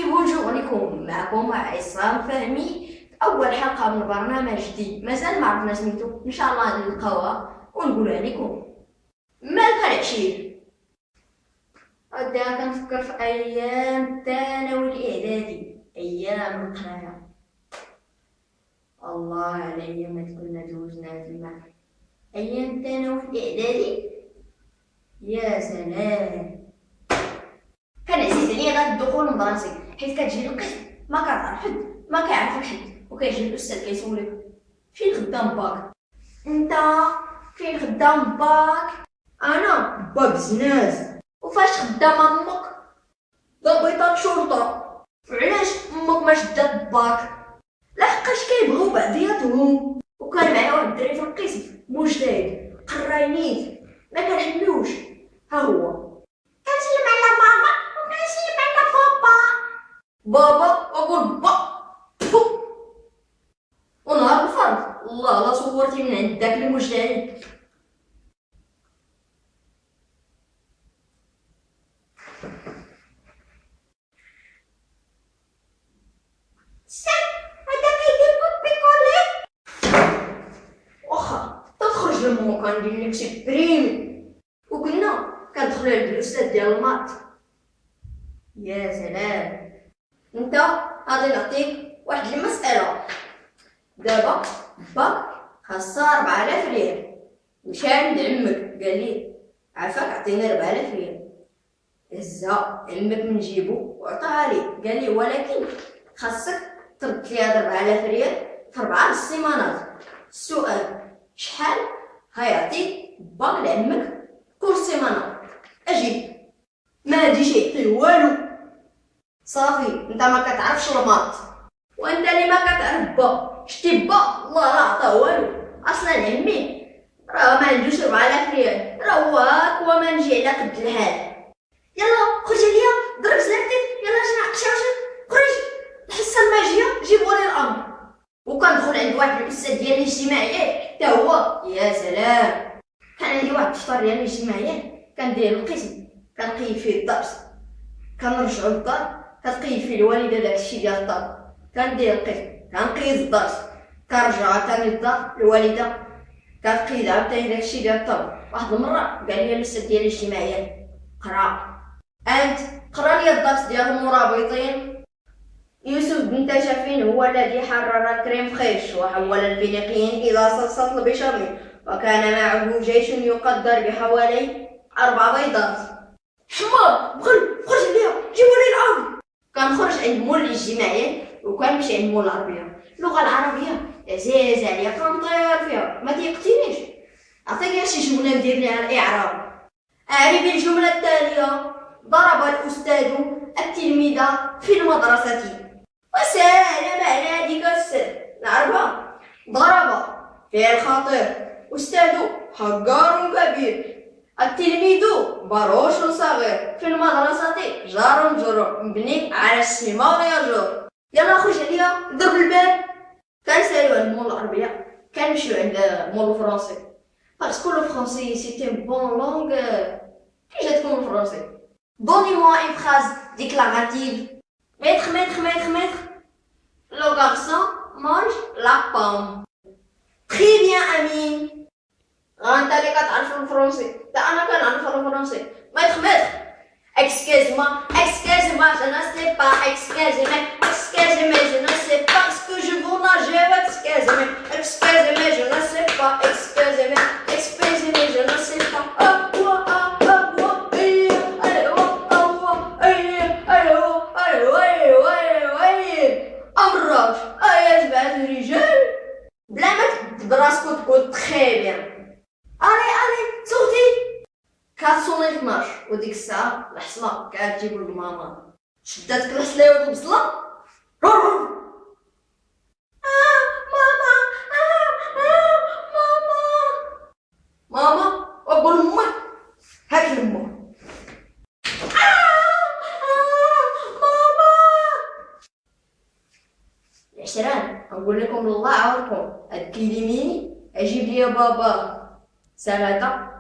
بونجور لكم، معكم عصام فهمي في أول حلقة من برنامج جديد مازال ما عرفنا سميتو، إن شاء الله نلقاوها ونقولها لكم. مالك العشير؟ كنفكر في أيام الثانوي الإعدادي، أيام القراية. الله على أيام كنا دوزنا الماء، أيام الثانوي الإعدادي يا سلام. كان عزيز عليا غير الدخول المدرسي، حيت كتجي للقسم ما كتعرف حد، ما كيعرفك حد، وكيجي الاستاذ كيسولك فين خدام باك؟ انت فين خدام باك؟ انا باك زناز. وفاش خدام امك؟ ضابطة شرطة. وعلاش امك ما شدات باك؟ لحقاش كيبغيو بعضياتهم. وكان معايا واحد الدري في القسم مجتهد قراينيت ما كنحملوش، ها هو كنسلم على ماما وكنسلم على بابا وقول با. ونهار الفرض الله لا صورتي من عند داك المجتهد. واخا تخرج لمو كندير لك شي بريمي، وكنا كندخلو عند الاستاذ ديال المات. يا سلام. انت غادي نعطيك واحد المسألة. دابا باك خاصها 4000 ريال. مشى عند عمك قال لي عافاك عطيني 4000 ريال. هزها عمك من جيبو وعطاها لي، قال لي ولكن خاصك ترد لي هاد 4000 ريال في 4 السيمانات. السؤال شحال هيعطي باك لعمك كل سيمانة؟ اجيب. ما غاديش يعطيه والو. صافي انت ما كتعرفش المات، وانت اللي ما كتعرف با. شتي با الله لا عطاه والو. اصلا عمي راه ما عندوش 4000 ريال، راه هو هاك وما نجي على قد الحال. يلا خرج عليا ضرب زلاتك، يلا جنا شاوشك خرج. الحصه الماجيه جيب ولي الامر. وكندخل عند واحد الاستاذ ديال الاجتماعيات حتى هو يا سلام. كان عندي واحد الدفتر ديال الاجتماعيات كندير القسم كنقيد فيه الدرس، كنرجعو للدار كتقيد فيه الوالده داكشي ديال الدار، كندير القسم كنقيد الدرس، كنرجع عاوتاني للدار الوالده كتقيد عاوتاني داكشي ديال الطبق. واحد المره قال لي الاستاذ ديال الاجتماعيات قرا انت قرا لي الدرس ديال المرابطين. يوسف بن تاشفين هو الذي حرر الكريم خيش وحول الفينيقيين إلى صلصة البشاميل، وكان معه جيش يقدر بحوالي 4 بيضات. حمار خرج عليا جيبوا لي الأرض. كنخرج عند مول الاجتماعيات وكنمشي عند مول العربية. اللغة العربية عزيزة عليا كنطير فيها ما تيقتنيش. عطيني شي جملة ندير ليها الإعراب. أعربي الجملة التالية: ضرب الأستاذ التلميذ في المدرسة. وسلام على هذيك الأستاذ نعرفها. ضرب فعل خطير، أستاذ حجار كبير، التلميذ بروش صغير، في المدرسة جار مجرور مبني على اسم ماضي يجر. يلا خرج عليا ضرب الباب. كنساليو عند مول العربية كنمشيو عند مول الفرنسي باسكو لو فرونسي سيتي بون لونغ. كي جاتكم الفرنسي؟ Donnez-moi une phrase déclarative. Maître, le garçon mange la pomme. Très bien, Amine. انت اللي كتعرف الفرنسي، لا انا كنعرف الفرنسي. maître, excuse-moi, je ne sais pas, excuse-moi, je ne sais pas ce que je veux nager, excuse-moi, je ne sais pas, excuse-moi, je ne sais pas. أمراج يا جماعة الرجال بلا ما براسكو تقول تخي بيان. الي صوتي كتصوني 12 وديك الساعة الحصمة كتجيب لك ماما شداتك الحصلة والبصلة. ماما وقول امك هاك لمك. العشران نقول لكم الله يعاونكم، هاد كيليميني اجيب ليا بابا 3